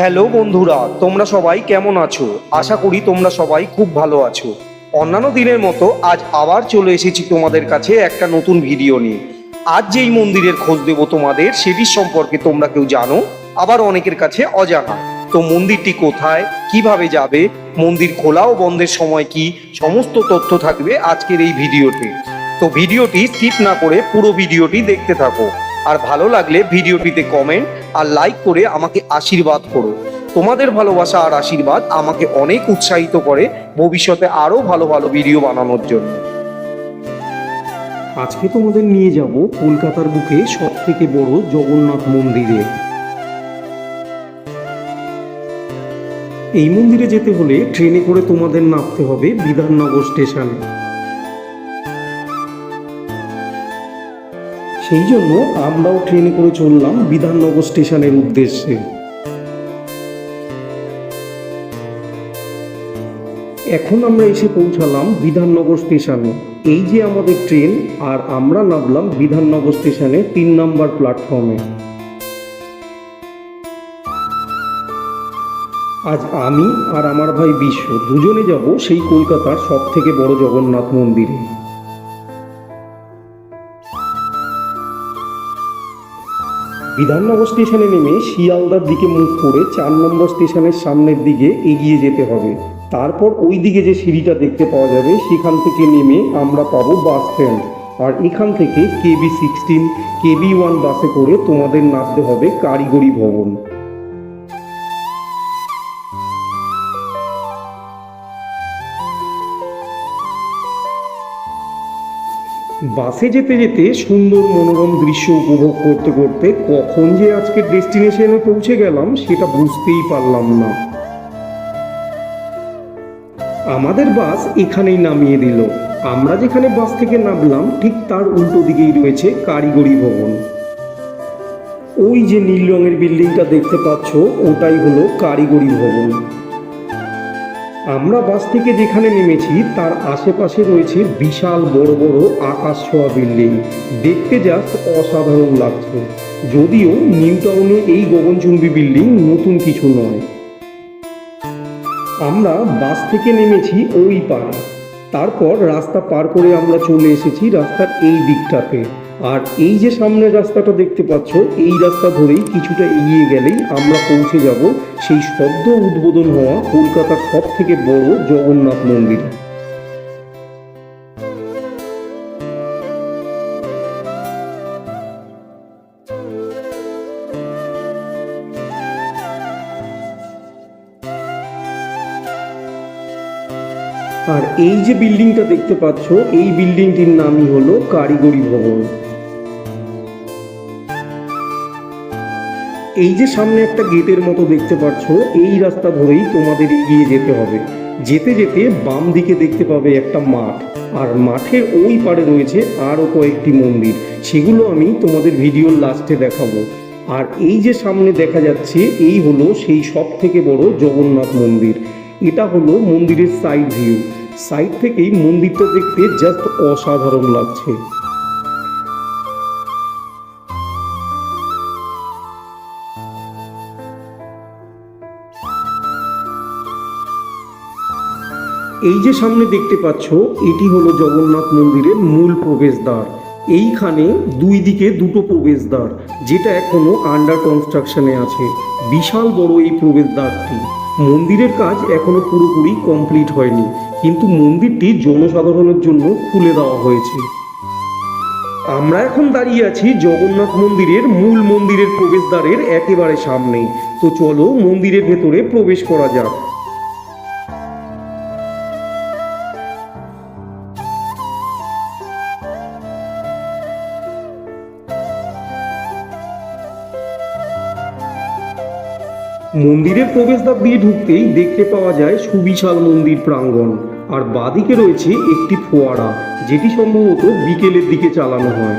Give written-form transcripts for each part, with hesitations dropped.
Hello বন্ধুরা, তোমরা সবাই কেমন আছো? আশা করি তোমরা সবাই খুব ভালো আছো। অন্যান্য দিনের মতো আজ আবার চলে এসেছি তোমাদের কাছে একটা নতুন ভিডিও নিয়ে। আজ যেই মন্দিরের খোঁজ দেব তোমাদের, সেটির সম্পর্কে তোমরা কেউ জানো, আবার অনেকের কাছে অজানা। তো মন্দিরটি কোথায়, কিভাবে যাবে, মন্দির খোলা ও বন্ধের সময় কি, সমস্ত তথ্য থাকবে আজকের এই ভিডিওতে। তো ভিডিওটি স্কিপ না করে পুরো ভিডিওটি দেখতে থাকো। আর ভালো লাগলে ভিডিওটিতে কমেন্ট আর লাইক করে আমাকে আশীর্বাদ করো। তোমাদের ভালোবাসা আর আশীর্বাদ আমাকে অনেক উৎসাহিত করে ভবিষ্যতে আরো ভালো ভালো ভিডিও বানানোর জন্য। আজকে তোমাদের নিয়ে যাব কলকাতার বুকে সব থেকে বড় জগন্নাথ মন্দিরে। এই মন্দিরে যেতে হলে ট্রেনে করে তোমাদের নামতে হবে বিধাননগর স্টেশনে। সেই জন্য আমরাও ট্রেনে করে চললাম বিধাননগর স্টেশনের উদ্দেশ্যে। এখন আমরা এসে পৌঁছালাম বিধাননগর স্টেশনে। এই যে আমাদের ট্রেন, আর আমরা নামলাম বিধাননগর স্টেশনে 3 নম্বর প্ল্যাটফর্মে। আজ আমি আর আমার ভাই বিশ্ব দুজনে যাব সেই কলকাতার সব থেকে বড় জগন্নাথ মন্দিরে। বিধাননগর স্টেশনে নেমে শিয়ালদার দিকে মুখ করে 4 নম্বর স্টেশনের সামনের দিকে এগিয়ে যেতে হবে। তারপর ওই দিকে যে সিঁড়িটা দেখতে পাওয়া যাবে, সেখান থেকে নেমে আমরা পাবো বাস স্ট্যান্ড। আর এখান থেকে KB16, KB1 বাসে করে তোমাদের নামতে হবে কারিগরি ভবন। বাসে যেতে যেতে সুন্দর মনোরম দৃশ্য উপভোগ করতে করতে কখন যে আজকের ডেস্টিনেশনে পৌঁছে গেলাম সেটা বুঝতেই পারলাম না। আমাদের বাস এখানেই নামিয়ে দিল। আমরা যেখানে বাস থেকে নামলাম ঠিক তার উল্টো দিকেই রয়েছে কারিগরি ভবন। ওই যে নীল রঙের বিল্ডিংটা দেখতে পাচ্ছ, ওটাই হলো কারিগরি ভবন। আমরা বাস থেকে যেখানে নেমেছি তার আশেপাশে রয়েছে বিশাল বড় বড় আকাশ ছোঁয়া বিল্ডিং। দেখতে জাস্ট অসাধারণ লাগছে। যদিও নিউ টাউনে এই গগনচুম্বী বিল্ডিং নতুন কিছু নয়। আমরা বাস থেকে নেমেছি ওই পাড়া, তারপর রাস্তা পার করে আমরা চলে এসেছি রাস্তার এই দিকটাতে। আর এই যে সামনের রাস্তাটা দেখতে পাচ্ছ, এই রাস্তা ধরেই কিছুটা এগিয়ে গেলেই আমরা পৌঁছে যাব সেই সদ্য উদ্বোধন হওয়া কলকাতার সব থেকে বড় জগন্নাথ মন্দির। আর এই যে বিল্ডিংটা দেখতে পাচ্ছ, এই বিল্ডিংটির নামই হলো কারিগরি ভবন। এই যে সামনে একটা গেটের মতো দেখতে পাচ্ছ, এই রাস্তা ধরেই তোমাদের এগিয়ে যেতে হবে। যেতে যেতে বাম দিকে দেখতে পাবে একটা মাঠ, আর মাঠের ওই পারে রয়েছে আরও কয়েকটি মন্দির। সেগুলো আমি তোমাদের ভিডিওর লাস্টে দেখাবো। আর এই যে সামনে দেখা যাচ্ছে, এই হলো সেই সব থেকে বড় জগন্নাথ মন্দির। এটা হলো মন্দিরের সাইড ভিউ। সাইড থেকেই মন্দিরটা দেখতে জাস্ট অসাধারণ লাগছে। এই যে সামনে দেখতে পাচ্ছ, এটি হলো জগন্নাথ মন্দিরের মূল প্রবেশদ্বার। এইখানে দুই দিকে দুটো প্রবেশদ্বার, যেটা এখনো আন্ডার কনস্ট্রাকশনে আছে। বিশাল বড় এই প্রবেশদ্বারটি। মন্দিরের কাজ এখনো পুরোপুরি কমপ্লিট হয়নি, কিন্তু মন্দিরটি জনসাধারণের জন্য খুলে দেওয়া হয়েছে। আমরা এখন দাঁড়িয়ে আছি জগন্নাথ মন্দিরের মূল মন্দিরের প্রবেশদ্বারের একেবারে সামনে। তো চলো মন্দিরের ভেতরে প্রবেশ করা যাক। মন্দিরের প্রবেশদ্বার দিয়ে ঢুকতেই দেখতে পাওয়া যায় সুবিশাল মন্দির প্রাঙ্গণ। আর বাদিকে রয়েছে একটি ফোয়ারা, যেটি সম্ভবত বিকেলের দিকে চালানো হয়।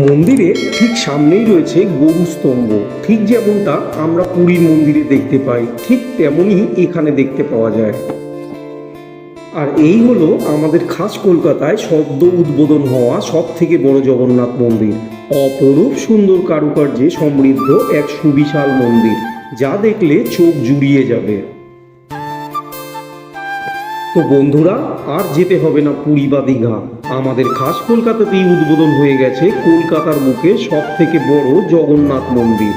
মন্দিরের ঠিক সামনেই রয়েছে গরুস্তম্ভ। ঠিক যেমনটা আমরা পুরীর মন্দিরে দেখতে পাই, ঠিক তেমনই এখানে দেখতে পাওয়া যায়। আর এই হলো আমাদের খাস কলকাতায় সদ্য উদ্বোধন হওয়া সব থেকে বড় জগন্নাথ মন্দির। অপরূপ সুন্দর কারুকার্যে সমৃদ্ধ এক সুবিশাল মন্দির, যা দেখলে চোখ জুড়িয়ে যাবে। তো বন্ধুরা, আর যেতে হবে না পুরী বা দীঘা, আমাদের খাস কলকাতাতেই উদ্বোধন হয়ে গেছে কলকাতার বুকে সব থেকে বড় জগন্নাথ মন্দির।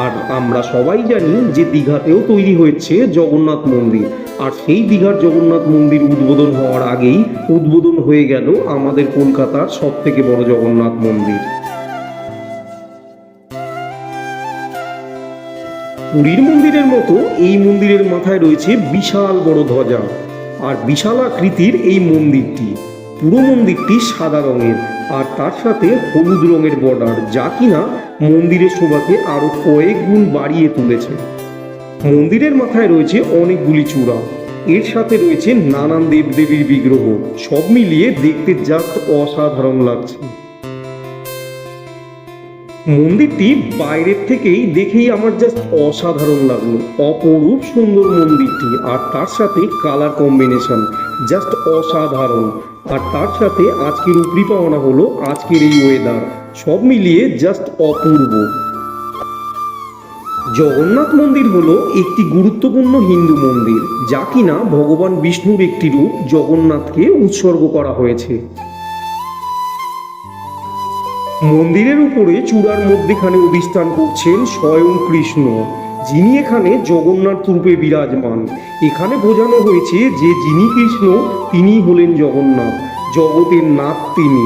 আর আমরা সবাই জানি যে দীঘাতেও তৈরি হয়েছে জগন্নাথ মন্দির, আর সেই দীঘার জগন্নাথ মন্দির উদ্বোধন হওয়ার আগেই উদ্বোধন হয়ে গেল আমাদের কলকাতার সব থেকে বড় জগন্নাথ মন্দির। পুরীর মন্দিরের মতো এই মন্দিরের মাথায় রয়েছে বিশাল বড় ধ্বজা, আর বিশাল আকৃতির এই মন্দিরটি, পুরো মন্দিরটি সাদা রঙের, আর তার সাথে হলুদ রঙের বর্ডার, যা কিনা মন্দিরের শোভাকে আরো কয়েক গুণ বাড়িয়ে তুলেছে। মন্দিরের মাথায় রয়েছে অনেকগুলি চূড়া, এর সাথে রয়েছে নানান দেবদেবীর বিগ্রহ, সব মিলিয়ে দেখতে জাস্ট অসাধারণ লাগছে। মন্দিরটি বাইরের থেকেই দেখেই আমার জাস্ট অসাধারণ লাগলো, অপরূপ সুন্দর মন্দিরটি, আর তার সাথে কালার কম্বিনেশন জাস্ট অসাধারণ, আর তার সাথে আজকের উপরি পাওনা হলো আজকের এই ওয়েদার, সব মিলিয়ে জাস্ট অপূর্ব। জগন্নাথ মন্দির হলো একটি গুরুত্বপূর্ণ হিন্দু মন্দির, যা কিনা ভগবান বিষ্ণুর একটি রূপ জগন্নাথকে উৎসর্গ করা হয়েছে। মন্দিরের উপরে চূড়ার মধ্যেখানে অধিষ্ঠান করছেন স্বয়ং কৃষ্ণ, যিনি এখানে জগন্নাথ রূপে বিরাজমান। এখানে বোঝানো হয়েছে যে যিনি কৃষ্ণ তিনি হলেন জগন্নাথ, জগতের নাথ তিনি।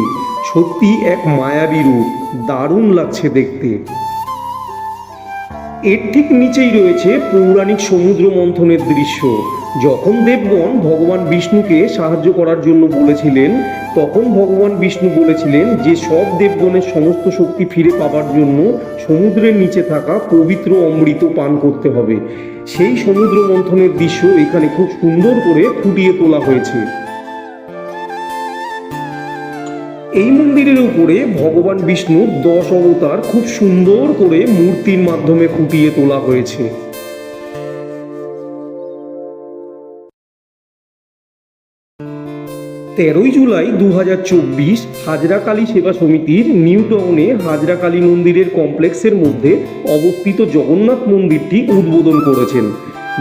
সত্যি এক মায়াবী রূপ, দারুণ লাগছে দেখতে। এর ঠিক নিচেই রয়েছে পৌরাণিক সমুদ্র মন্থনের দৃশ্য। যখন দেবগণ ভগবান বিষ্ণুকে সাহায্য করার জন্য বলেছিলেন, তখন ভগবান বিষ্ণু বলেছিলেন যে সব দেবগণের সমস্ত শক্তি ফিরে পাবার জন্য সমুদ্রের নিচে থাকা পবিত্র অমৃত পান করতে হবে। সেই সমুদ্র মন্থনের দৃশ্য এখানে খুব সুন্দর করে ফুটিয়ে তোলা হয়েছে। এই মন্দিরের উপরে ভগবান বিষ্ণুর 10 অবতার খুব সুন্দর করে মূর্তির মাধ্যমে ফুটিয়ে তোলা হয়েছে। তেরোই জুলাই 2024 হাজরা কালী সেবা সমিতির নিউ টাউনে হাজরা কালী মন্দিরের কমপ্লেক্সের মধ্যে অবস্থিত জগন্নাথ মন্দিরটি উদ্বোধন করেছেন।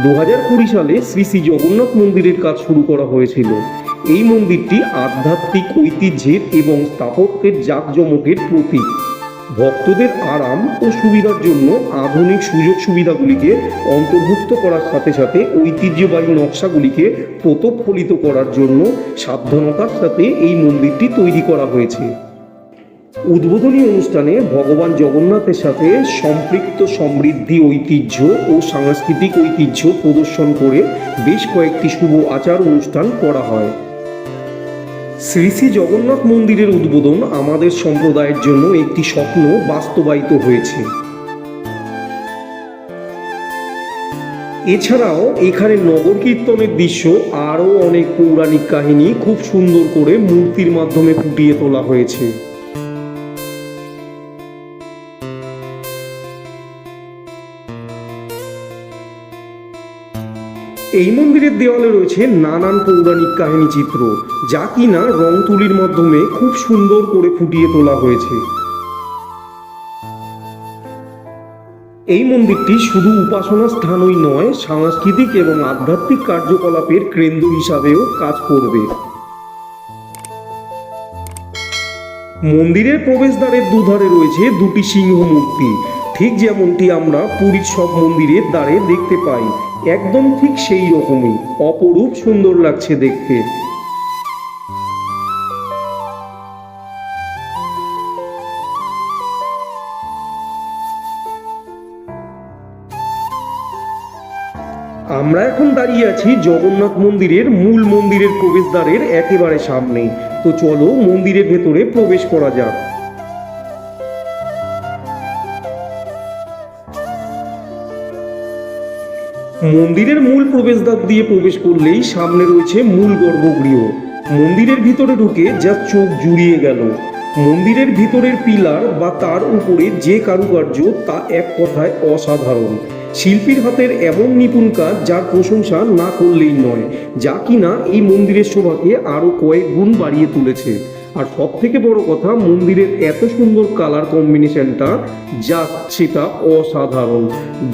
2020 সালে শ্রী শ্রী জগন্নাথ মন্দিরের কাজ শুরু করা হয়েছিল। এই মন্দিরটি আধ্যাত্মিক ঐতিহ্যের এবং স্থাপত্যের জাঁকজমকের প্রতীক। ভক্তদের আরাম ও সুবিধার জন্য আধুনিক সুযোগ সুবিধাগুলিকে অন্তর্ভুক্ত করার সাথে সাথে ঐতিহ্যবাহী নকশাগুলিকে প্রতিফলিত করার জন্য সাবধানতার সাথে এই মন্দিরটি তৈরি করা হয়েছে। উদ্বোধনী অনুষ্ঠানে ভগবান জগন্নাথের সাথে সম্পৃক্ত সমৃদ্ধি ঐতিহ্য ও সাংস্কৃতিক ঐতিহ্য প্রদর্শন করে বেশ কয়েকটি শুভ আচার অনুষ্ঠান করা হয়। শ্রী শ্রী জগন্নাথ মন্দিরের উদ্বোধন আমাদের সম্প্রদায়ের জন্য একটি স্বপ্ন বাস্তবায়িত হয়েছে। এছাড়াও এখানে নগর কীর্তনের দৃশ্য আরও অনেক পৌরাণিক কাহিনী খুব সুন্দর করে মূর্তির মাধ্যমে ফুটিয়ে তোলা হয়েছে। এই মন্দিরের দেওয়ালে রয়েছে নানান পৌরাণিক কাহিনী চিত্র, যা কিনা রং তুলির মাধ্যমে খুব সুন্দর করে ফুটিয়ে তোলা হয়েছে। এই মন্দিরটি শুধু উপাসনা স্থানই নয়, সাংস্কৃতিক এবং আধ্যাত্মিক কার্যকলাপের কেন্দ্র হিসাবেও কাজ করবে। মন্দিরের প্রবেশদ্বারের দুধারে রয়েছে দুটি সিংহ মূর্তি, ঠিক যেমনটি আমরা পুরীর সব মন্দিরের দ্বারে দেখতে পাই, একদম ঠিক সেই রকমই অপরূপ সুন্দর লাগছে দেখতে। আমরা এখন দাঁড়িয়ে আছি জগন্নাথ মন্দিরের মূল মন্দিরের প্রবেশদ্বারের একেবারে সামনে। তো চলো মন্দিরের ভেতরে প্রবেশ করা যাক। মন্দিরের মূল প্রবেশদ্বার দিয়ে প্রবেশ করলেই সামনে রয়েছে মূল গর্ভগৃহ। মন্দিরের ভিতরে ঢুকে যা চোখ জুড়িয়ে গেল। মন্দিরের ভিতরের পিলার বা তার উপরে যে কারুকার্য তা এক কথায় অসাধারণ। শিল্পীর হাতের এমন নিপুণ কাজ যার প্রশংসা না করলেই নয়, যা কিনা এই মন্দিরের শোভাকে আরও কয়েক গুণ বাড়িয়ে তুলেছে। আর সব থেকে বড় কথা, মন্দিরের এত সুন্দর কালার কম্বিনেশনটা যা সেটা অসাধারণ,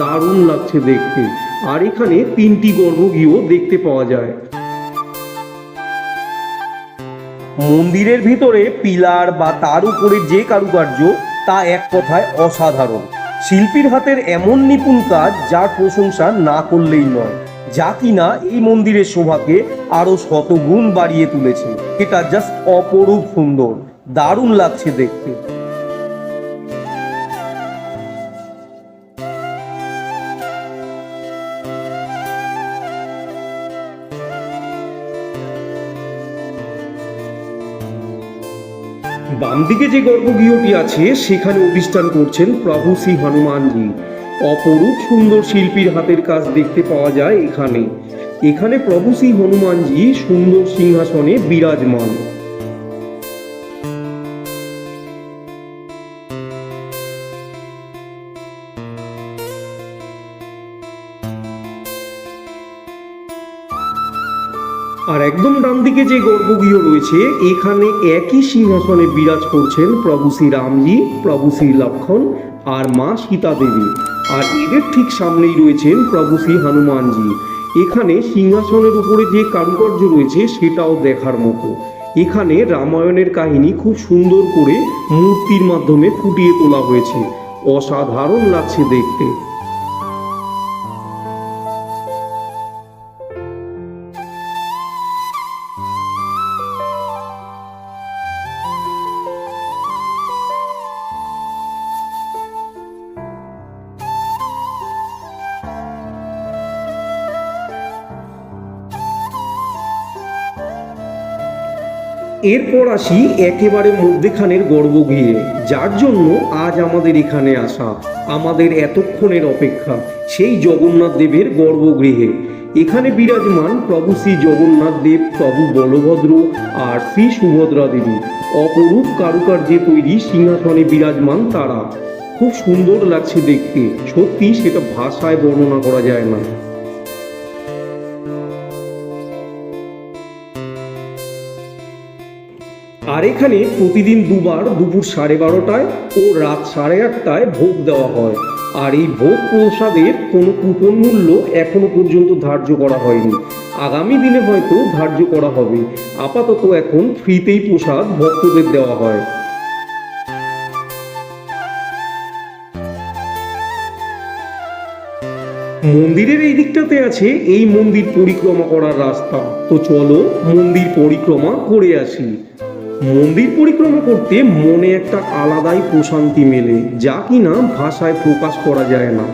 দারুণ লাগছে দেখতে। আর এখানে 3টি গর্ভগৃহ দেখতে পাওয়া যায়। মন্দিরের ভিতরে পিলার বা তার উপরে যে কারুকার্য, তা এক কথায় অসাধারণ। শিল্পীর হাতের এমন নিপুণ কাজ যার প্রশংসা না করলেই নয়, যা কিনা এই মন্দিরের শোভাকে আরো শতগুণ বাড়িয়ে তুলেছে। এটা জাস্ট অপরূপ সুন্দর, দারুণ লাগছে দেখতে। বাম দিকে যে গর্ভগৃহটি আছে সেখানে অধিষ্ঠান করছেন প্রভু শ্রী হনুমানজি। অপরূপ সুন্দর শিল্পীর হাতের কাজ দেখতে পাওয়া যায় এখানে। এখানে প্রভু শ্রী হনুমানজি সুন্দর সিংহাসনে বিরাজমান। আর একদম ডান দিকে যে গর্ভগৃহ রয়েছে, এখানে একই সিংহাসনে বিরাজ করছেন প্রভু শ্রী রামজি, প্রভু শ্রী লক্ষণ আর মা সীতা দেবী। আর এদের ঠিক সামনেই রয়েছেন প্রভু শ্রী হনুমানজি। এখানে সিংহাসনের উপরে যে কারুকার্য রয়েছে সেটাও দেখার মতো। এখানে রামায়ণের কাহিনী খুব সুন্দর করে মূর্তির মাধ্যমে ফুটিয়ে তোলা হয়েছে, অসাধারণ লাগছে দেখতে। এরপর আসি একেবারে মধ্যেখানের গর্ভগৃহে, যার জন্য আজ আমাদের এখানে আসা, আমাদের এতক্ষণের অপেক্ষা, সেই জগন্নাথ দেবের গর্ভগৃহে। এখানে বিরাজমান প্রভু শ্রী জগন্নাথ দেব, প্রভু বলভদ্র আর শ্রী সুভদ্রা দেবী। অপরূপ কারুকার্যে তৈরি সিংহাসনে বিরাজমান তারা। খুব সুন্দর লাগছে দেখতে, সত্যি সেটা ভাষায় বর্ণনা করা যায় না। আর এখানে প্রতিদিন দুবার দুপুর 12:30টায় ও রাত 8:30টায় ভোগ দেওয়া হয়। আর এই ভোগ প্রসাদের কোনো কুপন মূল্য এখনো পর্যন্ত ধার্য করা হয়নি, আগামী দিনে হয়তো ধার্য করা হবে। আপাতত এখন ফ্রিতেই প্রসাদ ভক্তদের দেওয়া হয়। মন্দিরের এই দিকটাতে আছে এই মন্দির পরিক্রমা করার রাস্তা। তো চলো মন্দির পরিক্রমা করে আসি। মন্দির পরিক্রমা করতে মনে একটা আলাদাই প্রশান্তি মেলে, যা কিনা ভাষায় প্রকাশ করা যায় না।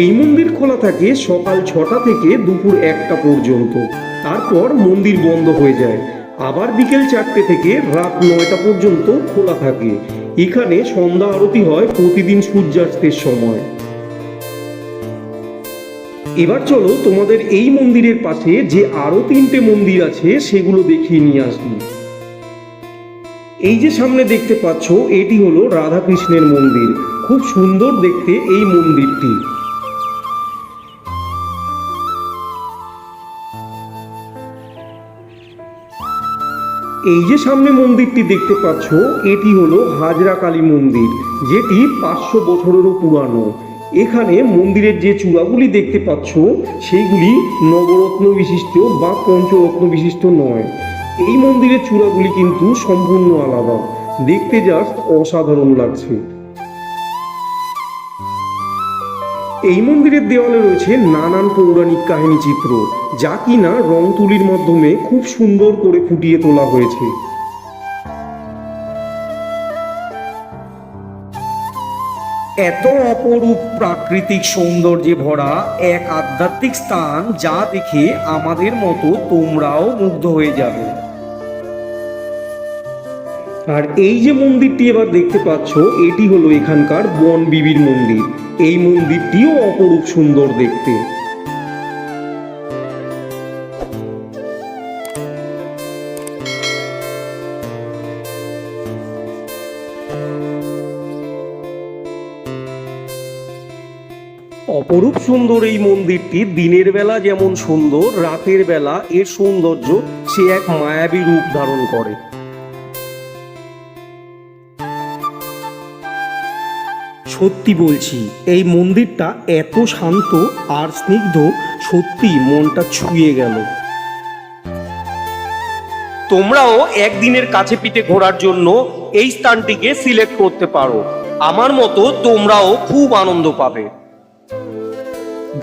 এই মন্দির খোলা থাকে সকাল 6টা থেকে দুপুর 1টা পর্যন্ত। তারপর মন্দির বন্ধ হয়ে যায়। আবার বিকেল 4টে থেকে রাত 9টা পর্যন্ত খোলা থাকে। এখানে সন্ধ্যা আরতি হয় প্রতিদিন সূর্যাস্তের সময়। এবার চলো তোমাদের এই মন্দিরের পাশে যে আরো 3টে মন্দির আছে সেগুলো দেখিয়ে নিয়ে আসি। এই যে সামনে দেখতে পাচ্ছ, এটি হলো রাধাকৃষ্ণের মন্দির। খুব সুন্দর দেখতে এই মন্দিরটি। এই যে সামনে মন্দিরটি দেখতে পাচ্ছ, এটি হলো হাজরা কালী মন্দির, যেটি 500 বছরেরও পুরানো। এখানে মন্দিরের যে চূড়াগুলি দেখতে পাচ্ছ সেইগুলি নবরত্ন বিশিষ্ট বা পঞ্চরত্ন বিশিষ্ট নয়। এই মন্দিরের চূড়াগুলি কিন্তু সম্পূর্ণ আলাদা, দেখতে জাস্ট অসাধারণ লাগছে। এই মন্দিরের দেওয়ালে রয়েছে নানান পৌরাণিক কাহিনী চিত্র, যা কিনা রং তুলির মাধ্যমে খুব সুন্দর করে ফুটিয়ে তোলা হয়েছে। এত অপরূপ প্রাকৃতিক সৌন্দর্যে ভরা এক আধ্যাত্মিক স্থান, যা দেখে আমাদের মতো তোমরাও মুগ্ধ হয়ে যাবে। আর এই যে মন্দিরটি এবার দেখতে পাচ্ছ, এটি হলো এখানকার বন বিবির মন্দির। এই মন্দিরটিও অপরূপ সুন্দর দেখতে। অপরূপ সুন্দর এই মন্দিরটি দিনের বেলা যেমন সুন্দর, রাতের বেলা এর সৌন্দর্য সে এক মায়াবী রূপ ধারণ করে। সত্যি বলছি, এই মন্দিরটা এত শান্ত আর স্নিগ্ধ, সত্যি মনটা ছুঁয়ে গেল। তোমরাও একদিনের কাছে পিঠে ঘোরার জন্য এই স্থানটিকে সিলেক্ট করতে পারো। আমার মতো তোমরাও খুব আনন্দ পাবে।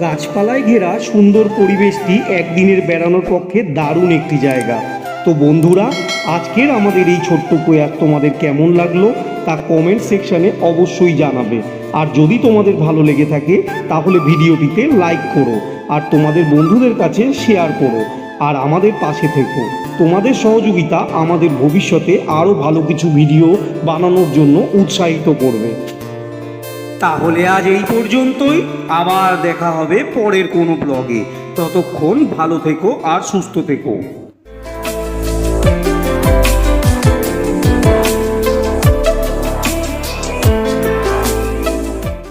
গাছপালায় ঘেরা সুন্দর পরিবেশটি একদিনের বেড়ানোর পক্ষে দারুণ একটি জায়গা। তো বন্ধুরা, আজকের আমাদের এই ছোট্ট প্রয়াস তোমাদের কেমন লাগলো তা কমেন্ট সেকশনে অবশ্যই জানাবে। আর যদি তোমাদের ভালো লেগে থাকে তাহলে ভিডিওটিতে লাইক করো আর তোমাদের বন্ধুদের কাছে শেয়ার করো। আর আমাদের পাশে থেকো। তোমাদের সহযোগিতা আমাদের ভবিষ্যতে আরও ভালো কিছু ভিডিও বানানোর জন্য উৎসাহিত করবে। তাহলে আজ এই পর্যন্তই, আবার দেখা হবে পরের কোনো ব্লগে। ততক্ষণ ভালো থেকো আর সুস্থ থেকো।